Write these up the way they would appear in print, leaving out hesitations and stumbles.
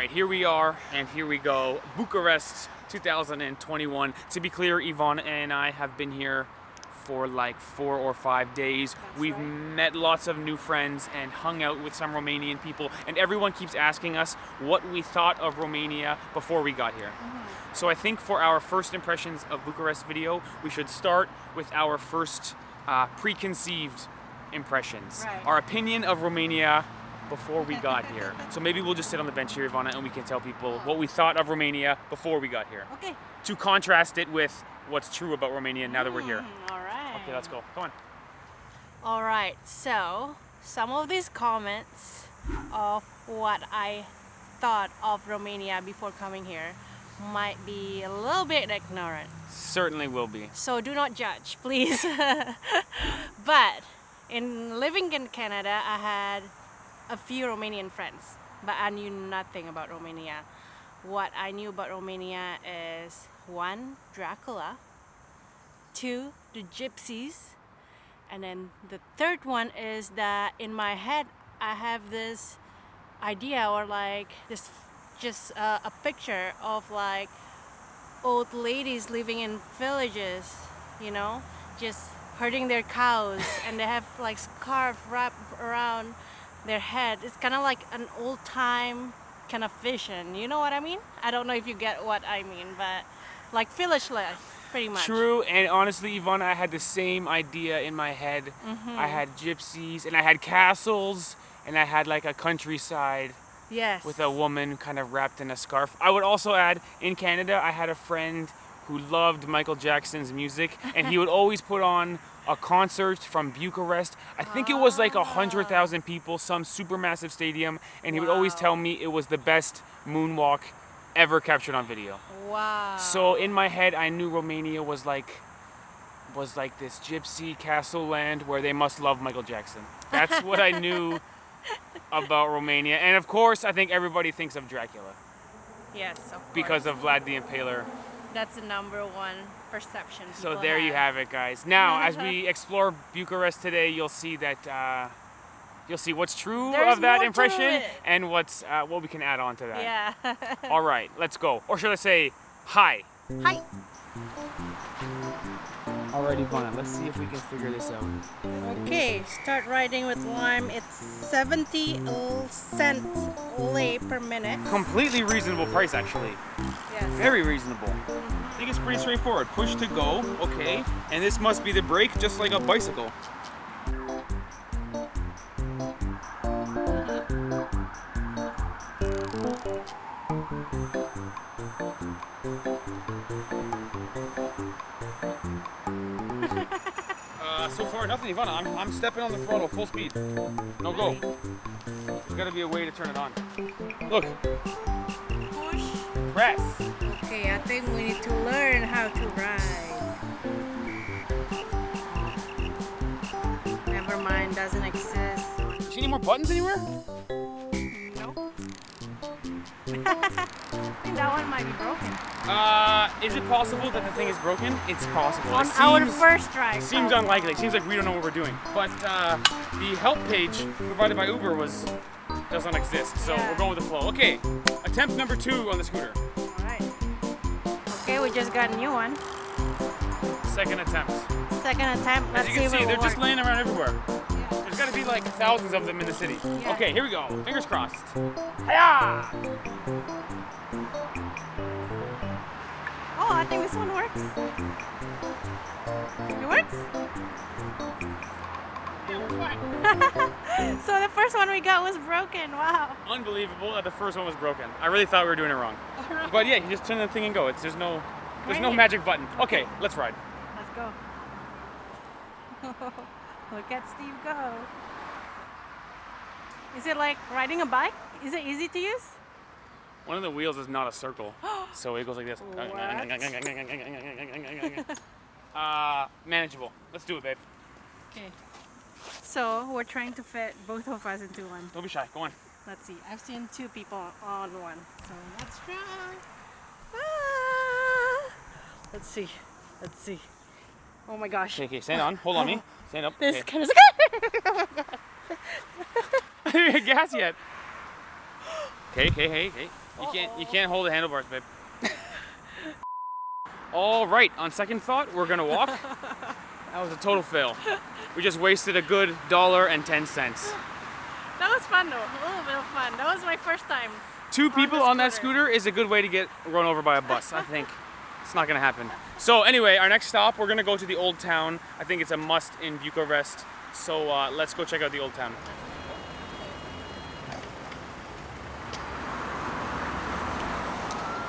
right, here we are, and here we go. Bucharest 2021. To be clear, Ivana and I have been here for like 4 or 5 days. We've met lots of new friends and hung out with some Romanian people, and everyone keeps asking us what we thought of Romania before we got here. So I think for our first impressions of Bucharest video, we should start with our first preconceived impressions. Our opinion of Romania before we got here. So maybe we'll just sit on the bench here, Ivana, and we can tell people what we thought of Romania before we got here. Okay. To contrast it with what's true about Romania now that we're here. All right. Okay, let's go. Come on. All right. So some of these comments of what I thought of Romania before coming here might be a little bit ignorant. Certainly will be. So do not judge, please. But in living in Canada, I had a few Romanian friends, but I knew nothing about Romania. What I knew about Romania is 1, Dracula, 2, the gypsies, and then the third one is that in my head I have this idea or like this just a picture of like old ladies living in villages, you know, just herding their cows, and they have like scarf wrapped around their head. It's kind of like an old time kind of vision, you know what I mean? I don't know if you get what I mean, but like village life, pretty much. True, and honestly, Ivana, I had the same idea in my head. I had gypsies, and I had castles, and I had like a countryside. Yes. With a woman kind of wrapped in a scarf. I would also add, in Canada, I had a friend who loved Michael Jackson's music, and he would always put on a concert from Bucharest. I think it was like 100,000 people, some supermassive stadium, and he would always tell me it was the best moonwalk ever captured on video. Wow. So in my head, I knew Romania was like this gypsy castle land where they must love Michael Jackson. That's what I knew about Romania, and of course, I think everybody thinks of Dracula. Yes, of course. Because of Vlad the Impaler. That's the number one perception. So there you have it, guys. Now, as we explore Bucharest today, you'll see that you'll see what's true of that impression and what's what we can add on to that. Yeah. All right, let's go. Or should I say, hi? Hi. Alrighty, Ivana, let's see if we can figure this out. Okay, start riding with lime. It's 70 cents lei per minute. Completely reasonable price, actually. Yes. Very reasonable. I think it's pretty straightforward. Push to go, okay. And this must be the brake, just like a bicycle. So far, nothing, Ivana. I'm stepping on the throttle full speed. No go. There's got to be a way to turn it on. Look. Push. Press. Okay, I think we need to learn how to ride. Never mind, doesn't exist. Do you see any more buttons anywhere? No. I think that one might be broken. Is it possible that the thing is broken? It's possible. On our first try. Seems unlikely. It seems like we don't know what we're doing. But the help page provided by Uber doesn't exist. So we're going with the flow. Okay, attempt number 2 on the scooter. Alright. Okay, we just got a new one. Second attempt. Second attempt. Let's As you see can if see, it they're will just work. laying around everywhere. Yeah. There's got to be like thousands of them in the city. Yeah. Okay, here we go. Fingers crossed. Hiya! Oh, I think this one works. It works? So the first one we got was broken. Wow. Unbelievable that the first one was broken. I really thought we were doing it wrong. But yeah, you just turn the thing and go. There's no magic button. Okay, let's ride. Let's go. Look at Steve go. Is it like riding a bike? Is it easy to use? One of the wheels is not a circle, so it goes like this. Manageable. Let's do it, babe. Okay. So we're trying to fit both of us into one. Don't be shy. Go on. Let's see. I've seen 2 people on one, so let's try. Ah! Let's see. Let's see. Oh my gosh. Okay, stand on. Hold on me. Stand up. This Okay. kind of scary. Oh my god. I didn't hit gas yet. Okay. You can't hold the handlebars, babe. All right, on second thought, we're gonna walk. That was a total fail. We just wasted a good $1.10. That was fun though, a little bit of fun. That was my first time. Two people on that scooter. scooter is a good way to get run over by a bus, I think. It's not gonna happen. So anyway, our next stop, we're gonna go to the Old Town. I think it's a must in Bucharest. So let's go check out the Old Town.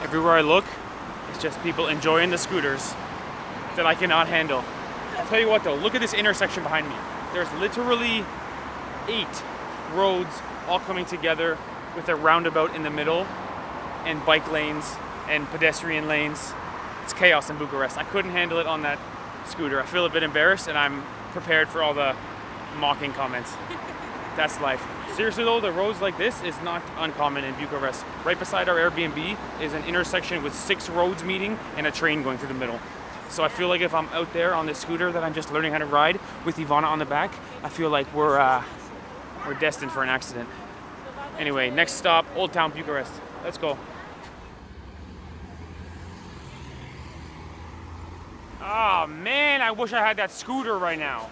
Everywhere I look, it's just people enjoying the scooters that I cannot handle. I'll tell you what though, look at this intersection behind me. There's literally 8 roads all coming together with a roundabout in the middle and bike lanes and pedestrian lanes. It's chaos in Bucharest. I couldn't handle it on that scooter. I feel a bit embarrassed and I'm prepared for all the mocking comments. That's life. Seriously though, the roads like this is not uncommon in Bucharest. Right beside our Airbnb is an intersection with 6 roads meeting and a train going through the middle. So I feel like if I'm out there on this scooter that I'm just learning how to ride with Ivana on the back, I feel like we're destined for an accident. Anyway, next stop, Old Town Bucharest. Let's go. Oh man, I wish I had that scooter right now.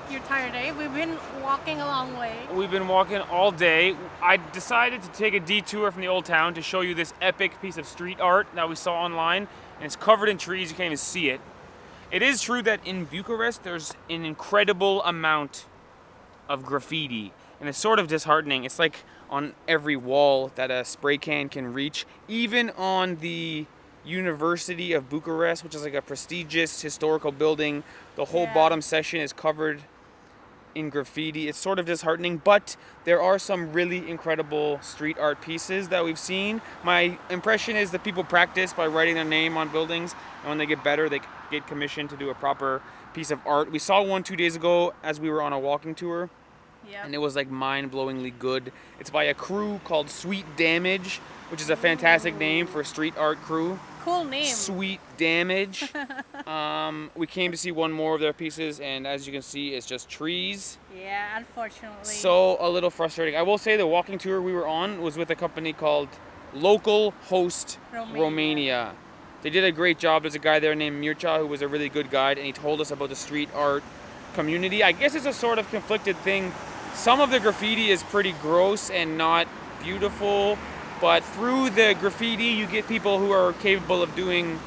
You're tired, eh? We've been walking a long way. We've been walking all day. I decided to take a detour from the Old Town to show you this epic piece of street art that we saw online. And it's covered in trees, you can't even see it. It is true that in Bucharest, there's an incredible amount of graffiti. And it's sort of disheartening. It's like on every wall that a spray can reach. Even on the University of Bucharest, which is like a prestigious historical building, the whole bottom section is covered in graffiti. It's sort of disheartening, but there are some really incredible street art pieces that we've seen. My impression is that people practice by writing their name on buildings, and when they get better, they get commissioned to do a proper piece of art. We saw one 2 days ago as we were on a walking tour, and it was like mind-blowingly good. It's by a crew called Sweet Damage, which is a fantastic name for a street art crew. Cool name. Sweet Damage. We came to see one more of their pieces, and as you can see, it's just trees. Yeah, unfortunately. So a little frustrating. I will say the walking tour we were on was with a company called Local Host Romania. They did a great job. There's a guy there named Mircea who was a really good guide, and he told us about the street art community. I guess it's a sort of conflicted thing. Some of the graffiti is pretty gross and not beautiful, but through the graffiti you get people who are capable of doing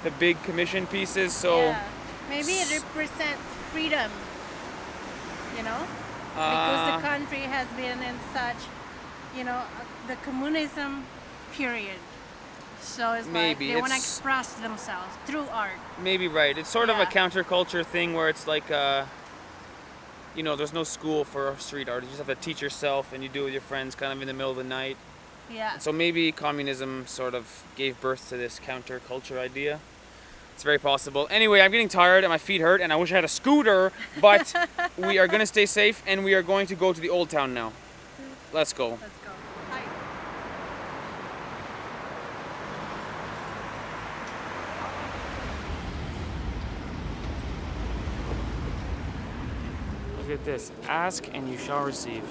the big commission pieces. So maybe it represents freedom, you know, because the country has been in such, you know, the communism period. So it's maybe like they want to express themselves through art. Maybe right. It's sort of a counterculture thing where it's like, you know, there's no school for street art. You just have to teach yourself, and you do it with your friends kind of in the middle of the night. Yeah. So maybe communism sort of gave birth to this counterculture idea. It's very possible. Anyway, I'm getting tired and my feet hurt, and I wish I had a scooter, but we are going to stay safe, and we are going to go to the Old Town now. Let's go. Let's go. Hi. Look at this. Ask and you shall receive.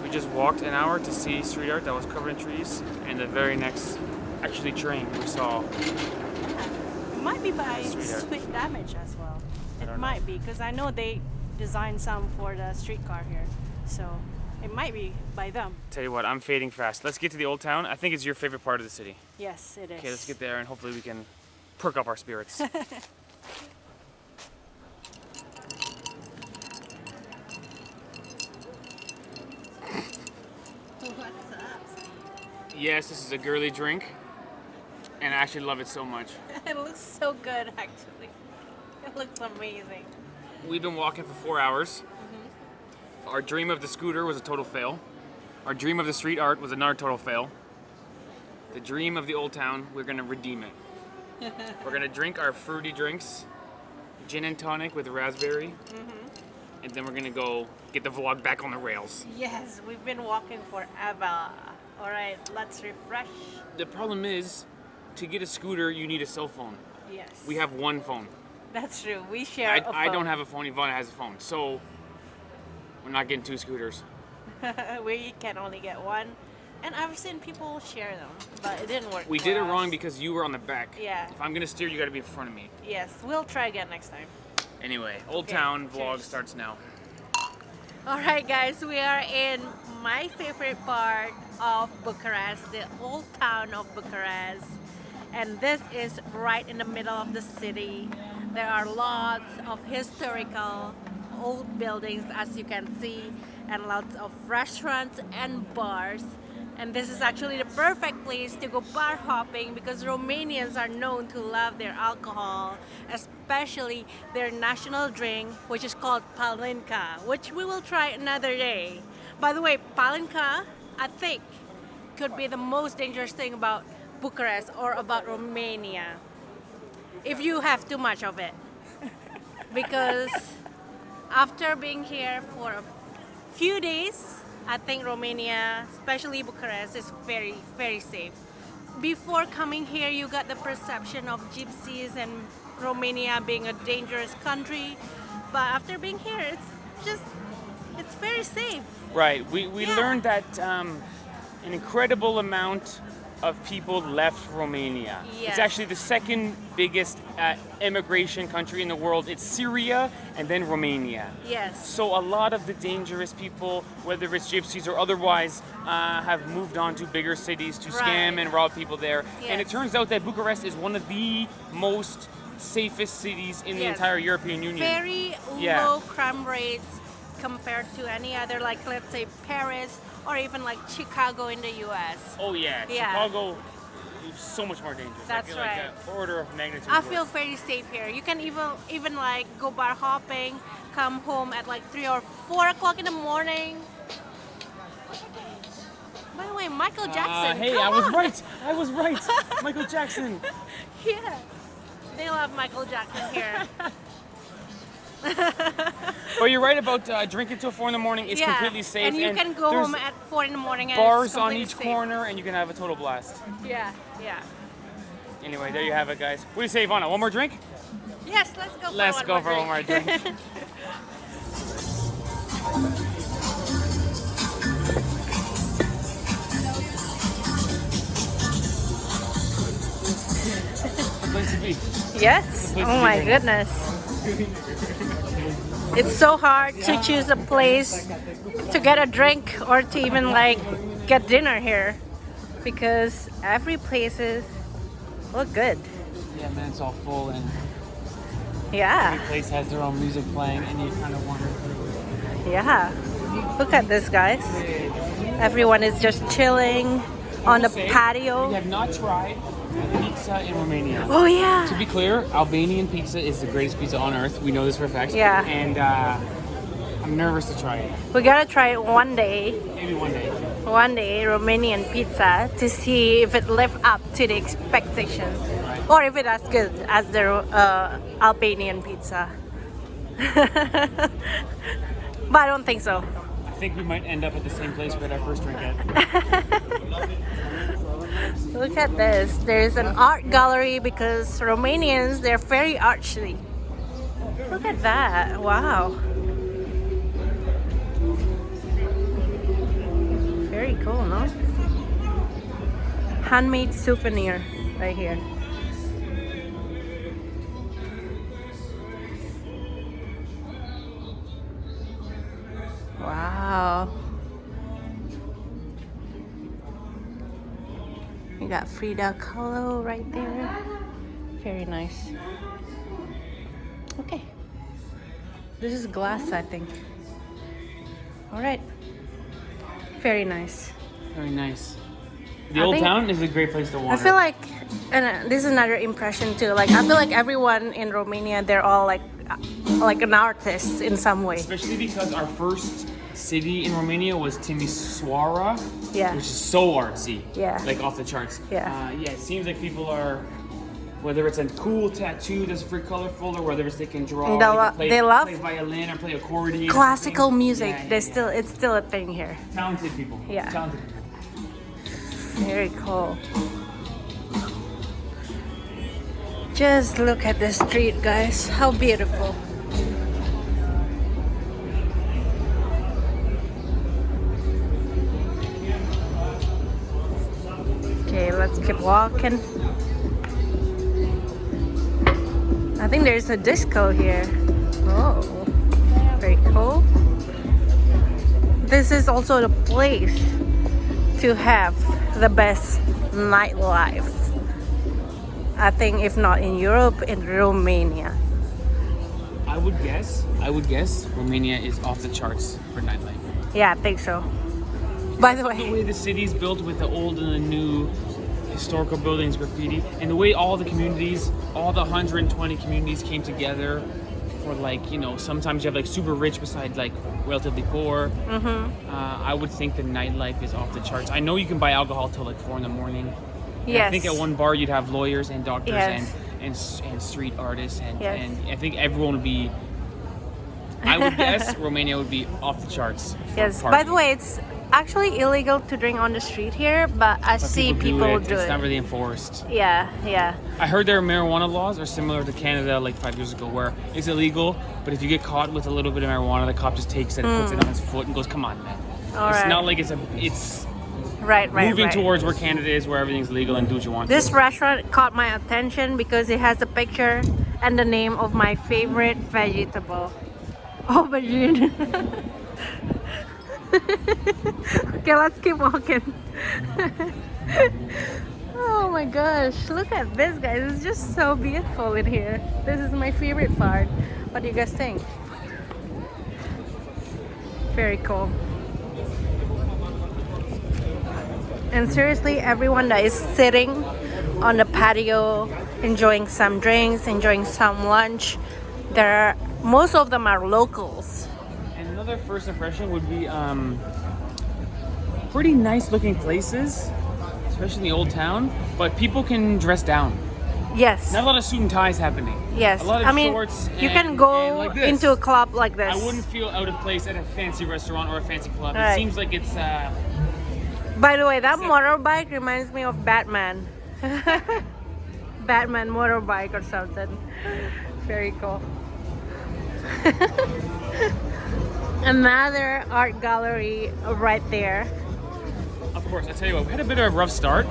We just walked an hour to see street art that was covered in trees, and the very next actually train we saw. It might be by Sweet Damage as well. It might be, because I know they designed some for the streetcar here. So it might be by them. Tell you what, I'm fading fast. Let's get to the Old Town. I think it's your favorite part of the city. Yes, it is. Okay, let's get there and hopefully we can perk up our spirits. What's up? Yes, this is a girly drink, and I actually love it so much. It looks so good, actually. It looks amazing. We've been walking for 4 hours. Our dream of the scooter was a total fail. Our dream of the street art was another total fail. The dream of the Old Town, we're gonna redeem it. We're gonna drink our fruity drinks, gin and tonic with raspberry, and then we're gonna go get the vlog back on the rails. Yes, we've been walking forever. All right, let's refresh. The problem is, to get a scooter, you need a cell phone. Yes. We have one phone. That's true. We share a phone. I don't have a phone. Ivana has a phone. So we're not getting 2 scooters. We can only get one. And I've seen people share them, but it didn't work. We for did it us. wrong because you were on the back. Yeah. If I'm gonna steer, you gotta be in front of me. Yes, we'll try again next time. Anyway, Old Okay, Town vlog cheers. starts now. Alright guys, we are in my favorite part of Bucharest, the old town of Bucharest. And this is right in the middle of the city. There are lots of historical old buildings, as you can see, and lots of restaurants and bars. And this is actually the perfect place to go bar hopping because Romanians are known to love their alcohol, especially their national drink, which is called palinka, which we will try another day. By the way, palinka, I think, could be the most dangerous thing about Bucharest or about Romania if you have too much of it. Because after being here for a few days, I think Romania, especially Bucharest, is very, very safe. Before coming here, you got the perception of gypsies and Romania being a dangerous country. But after being here, it's very safe. Right. We Yeah. learned that an incredible amount of people left Romania. Yes. It's actually the second biggest immigration country in the world. It's Syria and then Romania. Yes. So a lot of the dangerous people, whether it's gypsies or otherwise, have moved on to bigger cities to scam Right. and rob people there. And it Yes. turns out that Bucharest is one of the most safest cities in the Yes. entire European Union. Very Yeah. low crime rates compared to any other, like let's say Paris or even like Chicago in the US. Oh yeah, Yeah. Chicago is so much more dangerous. That's I feel right. like an order of magnitude. I worse. feel very safe here. You can even like go bar hopping, come home at like 3 or 4 o'clock in the morning. By the way, Michael Jackson. Hey, come I was on. right. I was right. Michael Jackson. Yeah, they love Michael Jackson here. But you're right about drinking till 4 in the morning. It's Yeah, completely safe. and you can go there's home at 4 in the morning. And bars it's on completely each safe. corner, and you can have a total blast. Yeah, yeah. Anyway, there you have it, guys. What do you say, Ivana? One more drink? Yes, let's go. Let's for go one for one more drink. The place to be. Yes. place to Oh be my right now. goodness. It's so hard to choose a place to get a drink or to even like get dinner here because every places look good. Yeah, man, it's all full, and Yeah. every place has their own music playing, and you kind of wonder. Yeah. Look at this, guys. Everyone is just chilling on the We patio. have not tried pizza in Romania. Oh yeah. To be clear, Albanian pizza is the greatest pizza on earth. We know this for a fact. Yeah. And I'm nervous to try it. We gotta try it one day. Maybe one day. One day, Romanian pizza to see if it lived up to the expectation, Right. or if it as good as the Albanian pizza. But I don't think so. I think we might end up at the same place we had our first drink at. Look at this. There's an art gallery because Romanians, they're very artsy. Look at that. Wow. Very cool, no? Handmade souvenir right here. Wow. You got Frida Kahlo right there. Very nice. Okay. This is glass, I think. All right. Very nice. Very nice. The I Old think- Town is a great place to wander. I feel like, and this is another impression too. Like I feel like everyone in Romania, they're all like an artist in some way. Especially because our first city in Romania was Timisoara, Yeah. which is so artsy. Yeah. Like off the charts. Yeah. Yeah, it seems like people are, whether it's a cool tattoo that's very colorful or whether it's they can draw, And they love play violin or play accordion. or classical something. music. Yeah, There's yeah. still it's still a thing here. Talented people. Yeah. Talented people. Very cool. Just look at the street, guys. How beautiful. keep walking. I think there's a disco here. Oh, very cool. This is also the place to have the best nightlife. I think if not in Europe, in Romania. I would guess Romania is off the charts for nightlife. Yeah, I think so. By the The way, way the city's built with the old and the new historical buildings, graffiti, and the way all the communities, all the 120 communities came together for like, you know, sometimes you have like super rich beside like relatively poor. I would think the nightlife is off the charts. I know you can buy alcohol till like 4 in the morning. And yes. I think at one bar you'd have lawyers and doctors Yes. and street artists and, Yes. and I think everyone would be, I would guess Romania would be off the charts. For yes. By partying. the way, it's actually illegal to drink on the street here, but I But see people do It's it. not really enforced. Yeah, yeah. I heard their marijuana laws are similar to Canada like 5 years ago where it's illegal, but if you get caught with a little bit of marijuana, the cop just takes it and puts it on his foot and goes, come on, man. All It's right. not like it's Right, right, moving right. towards where Canada is, where everything's legal and do what you want. This restaurant caught my attention because it has a picture and the name of my favorite vegetable. Aubergine. Okay, let's keep walking. Oh my gosh, look at this, guys. It's just so beautiful in here. This is my favorite part. What do you guys think? Very cool. And seriously, everyone that is sitting on the patio, enjoying some drinks, enjoying some lunch, most of them are locals. And another first impression would be pretty nice looking places, especially in the old town, but people can dress down. Yes. Not a lot of suit and ties happening. Yes. A lot of I mean, shorts you and- can and go like this. into a club like this. I wouldn't feel out of place at a fancy restaurant or a fancy club. Right. It seems like it's By the way, that motorbike reminds me of Batman. Batman motorbike or something. Very cool. Another art gallery right there. Of course, I tell you what, we had a bit of a rough start.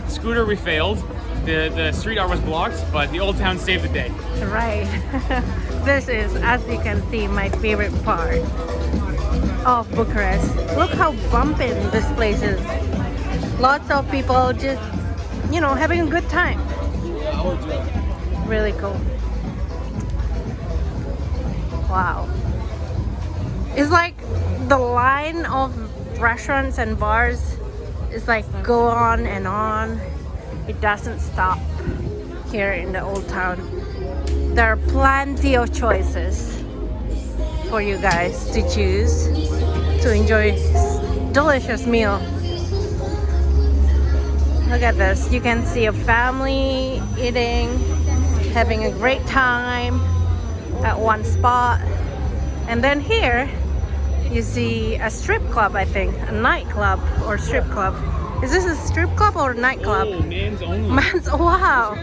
Scooter, we failed. The street art was blocked, but the old town saved the day. Right. This is, as you can see, my favorite part of Bucharest. Look how bumping this place is. Lots of people just, you know, having a good time. Really cool. Wow. It's like the line of restaurants and bars is like go on and on. It doesn't stop here in the old town. There are plenty of choices for you guys to choose to enjoy delicious meal. Look at this. You can see a family eating, having a great time at one spot. And then here you see a strip club, I think, a nightclub or strip club. Is this a strip club or a nightclub? Oh, man's only. Man's, wow.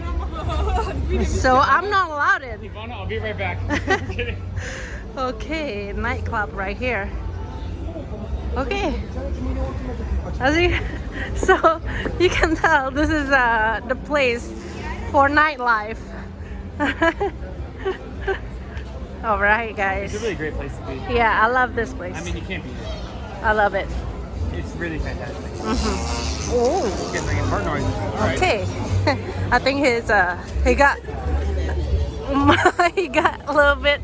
So I'm not allowed in. Ivana, I'll be right back. Kidding. Okay, nightclub right here. Okay. As you, so you can tell this is the place for nightlife. All right, guys. It's a really great place to be. Yeah, I love this place. I mean, you can't beat it. I love it. It's really fantastic. Oh. Getting like a fart noise. All right. Okay. I think he got he got a little bit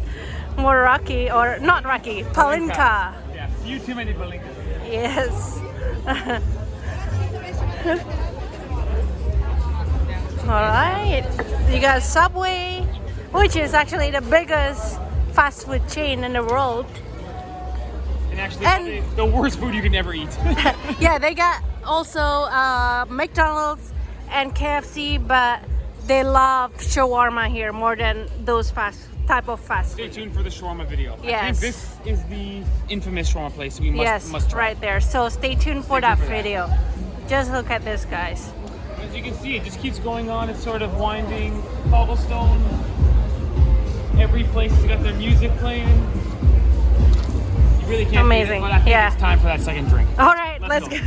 more rocky, or not rocky, palinka. Yeah, few too many palinkas. Yes. All right. You got Subway, which is actually the biggest fast food chain in the world. And actually, And- probably the worst food you can ever eat. Yeah, they got also McDonald's and KFC, but they love shawarma here more than those type of fast Stay food. tuned for the shawarma video. I Yes. think this is the infamous shawarma place we Yes, must try. right there. So stay tuned for Stay that tuned for that. video. Just look at this, guys. As you can see, it just keeps going on. It's sort of winding cobblestone. Every place has got their music playing. You really can't beat it, Amazing. but I think Yeah. it's time for that second drink. All right, let's go. go.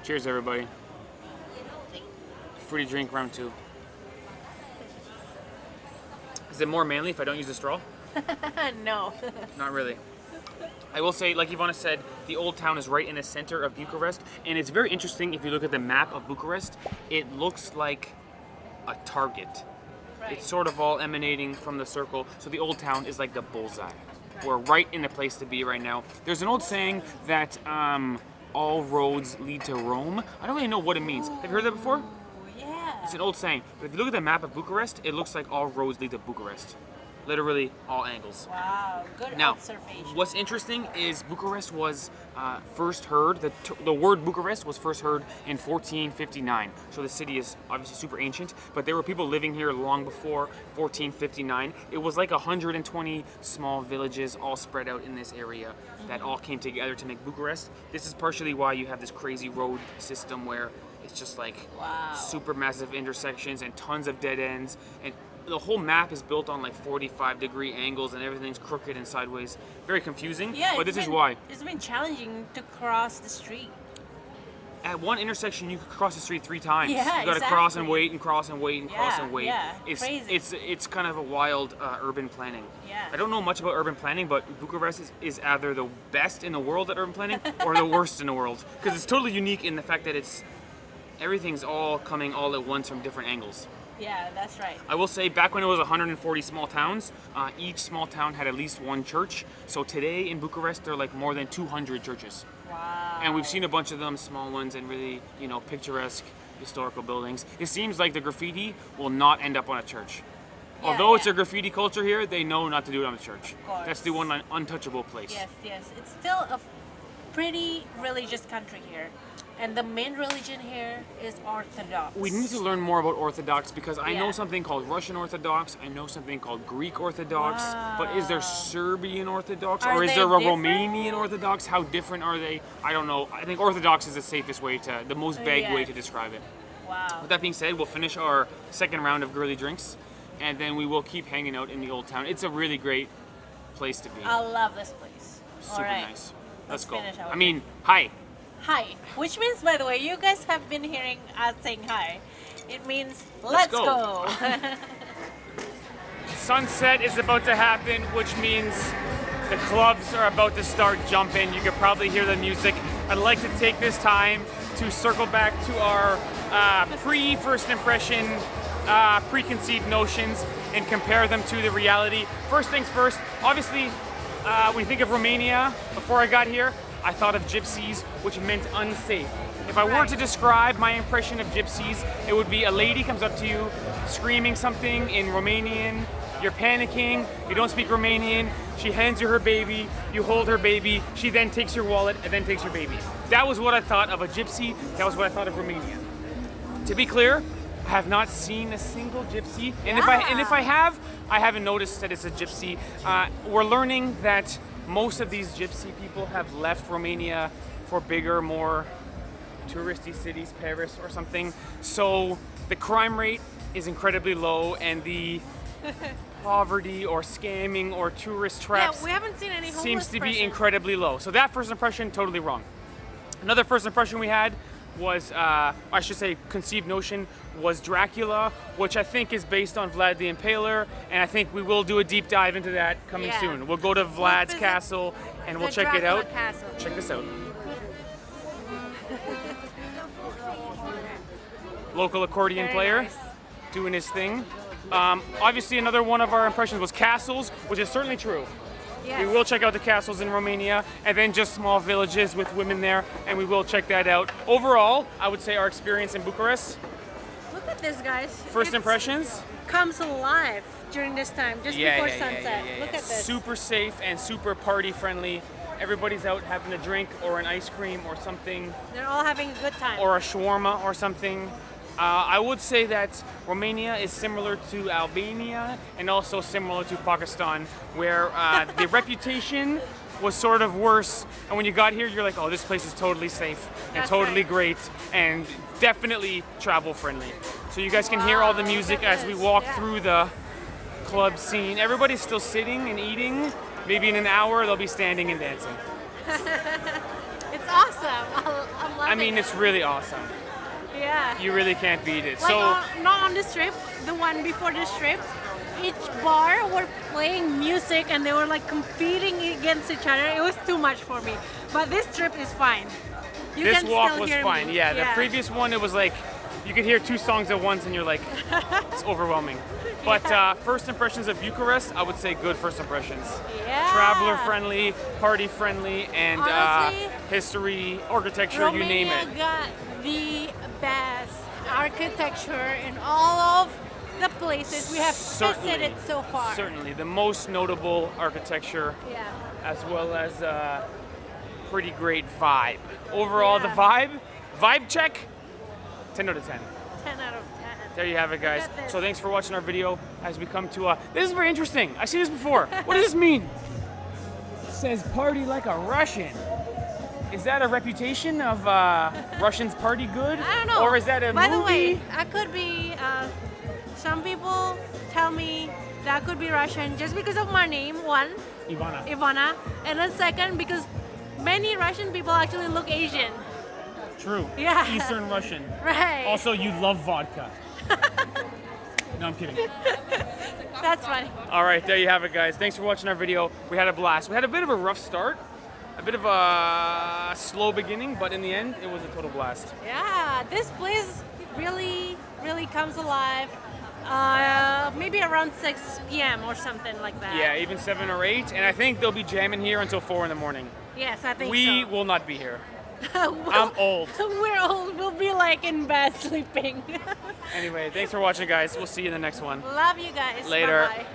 Cheers, everybody. Fruity drink round 2. Is it more manly if I don't use a straw? No. Not really. I will say, like Ivana said, the old town is right in the center of Bucharest, and it's very interesting if you look at the map of Bucharest. It looks like a target. Right. It's sort of all emanating from the circle, so the old town is like the bullseye. We're right in the place to be right now. There's an old saying that all roads lead to Rome. I don't really know what it means. Have you heard that before? Yeah. It's an old saying, but if you look at the map of Bucharest, it looks like all roads lead to Bucharest. Literally all angles. Wow, good Now, observation. what's interesting is Bucharest was first heard, the word Bucharest was first heard in 1459. So the city is obviously super ancient, but there were people living here long before 1459. It was like 120 small villages all spread out in this area that all came together to make Bucharest. This is partially why you have this crazy road system where it's just like super massive intersections and tons of dead ends, and the whole map is built on like 45-degree angles and everything's crooked and sideways. Very confusing, Yeah, but this is why. It's been challenging to cross the street. At one intersection, you could cross the street 3 times. Yeah, you gotta cross and exactly. wait and cross and wait and cross and wait. Yeah, It's crazy. it's kind of a wild urban planning. Yeah. I don't know much about urban planning, but Bucharest is either the best in the world at urban planning or the worst in the world, because it's totally unique in the fact that everything's all coming all at once from different angles. Yeah, that's right. I will say, back when it was 140 small towns, each small town had at least one church. So today in Bucharest, there are like more than 200 churches. Wow. And we've seen a bunch of them, small ones and really, picturesque historical buildings. It seems like the graffiti will not end up on a church. Yeah, Although it's yeah. a graffiti culture here, they know not to do it on a church. Of course. That's the one untouchable place. Yes. It's still a pretty religious country here. And the main religion here is Orthodox. We need to learn more about Orthodox, because I know Yeah. something called Russian Orthodox, I know something called Greek Orthodox, but is there Serbian Orthodox, Are or is they there a different? Romanian Orthodox? How different are they? I don't know. I think Orthodox is the safest way the most vague way Yes. to describe it. Wow. With that being said, we'll finish our second round of girly drinks, and then we will keep hanging out in the old town. It's a really great place to be. I love this place. Super All right. nice. Let's Let's go. finish our I mean, hi. Hi. Which means, by the way, you guys have been hearing us saying hi. It means let's go. Sunset is about to happen, which means the clubs are about to start jumping. You can probably hear the music. I'd like to take this time to circle back to our pre-first impression, preconceived notions, and compare them to the reality. First things first, obviously, when you think of Romania, before I got here, I thought of gypsies, which meant unsafe. If I were to describe my impression of gypsies, it would be a lady comes up to you screaming something in Romanian, you're panicking, you don't speak Romanian, she hands you her baby, you hold her baby, she then takes your wallet and then takes your baby. That was what I thought of a gypsy, that was what I thought of Romania. To be clear, I have not seen a single gypsy, and if I have, I haven't noticed that it's a gypsy. We're learning that most of these gypsy people have left Romania for bigger, more touristy cities, Paris or something. So the crime rate is incredibly low, and the poverty or scamming or tourist traps we haven't seen any homeless seems to be person. incredibly low. So that first impression, totally wrong. Another first impression we had was, I should say conceived notion, was Dracula, which I think is based on Vlad the Impaler, and I think we will do a deep dive into that coming Yeah. soon. We'll go to Vlad's visit castle and we'll the check it Dracula out. castle. Check this out. Local accordion Very player nice. doing his thing. Obviously another one of our impressions was castles, which is certainly true. Yes. We will check out the castles in Romania, and then just small villages with women there, and we will check that out. Overall, I would say our experience in Bucharest, Look at this, guys. first It's impressions, comes alive during this time, just before sunset. Look at this. super safe and super party friendly. Everybody's out having a drink or an ice cream or something, They're all having a good time. or a shawarma or something. I would say that Romania is similar to Albania and also similar to Pakistan, where the reputation was sort of worse, and when you got here, you're like, oh, this place is totally safe and That's totally right. great and definitely travel friendly. So you guys can hear all the Wow, music look at as we this, walk yeah. through the club scene. Everybody's still sitting and eating. Maybe in an hour, they'll be standing and dancing. It's awesome. I'm loving I mean, it. it's really awesome. Yeah. You really can't beat it. Like So not on the strip, the one before the strip. Each bar were playing music and they were like competing against each other. It was too much for me. But this trip is fine. You this can walk still was hear fine. me. Yeah, the previous one, it was like you could hear 2 songs at once and you're like, it's overwhelming. But first impressions of Bucharest, I would say good first impressions. Yeah. Traveler friendly, party friendly, and Honestly, history, architecture, you name it. Romania got the best architecture in all of the places we have visited so far. Certainly, the most notable architecture, Yeah. as well as pretty great vibe. Overall, Yeah. the vibe check, 10 out of 10. 10 out of 10. There you have it, guys. Look at this. So thanks for watching our video as we come to this is very interesting. I've seen this before. What does this mean? It says party like a Russian. Is that a reputation of Russians party good? I don't know. Or is that a By movie? the way, I could be. Some people tell me that I could be Russian just because of my name. One, Ivana, and then second because many Russian people actually look Asian. True. Yeah. Eastern Russian. Right. Also, you love vodka. No, I'm kidding. That's funny. All right, there you have it, guys. Thanks for watching our video. We had a blast. We had a bit of a rough start, a bit of a slow beginning, but in the end, it was a total blast. Yeah, this place really, really comes alive. Maybe around 6 p.m. or something like that. Yeah, even 7 or 8, and I think they'll be jamming here until 4 in the morning. Yes, I think We so. will not be here. Well, I'm old. We're old. We'll be like in bed sleeping. Anyway, thanks for watching, guys. We'll see you in the next one. Love you guys. Later. Bye-bye.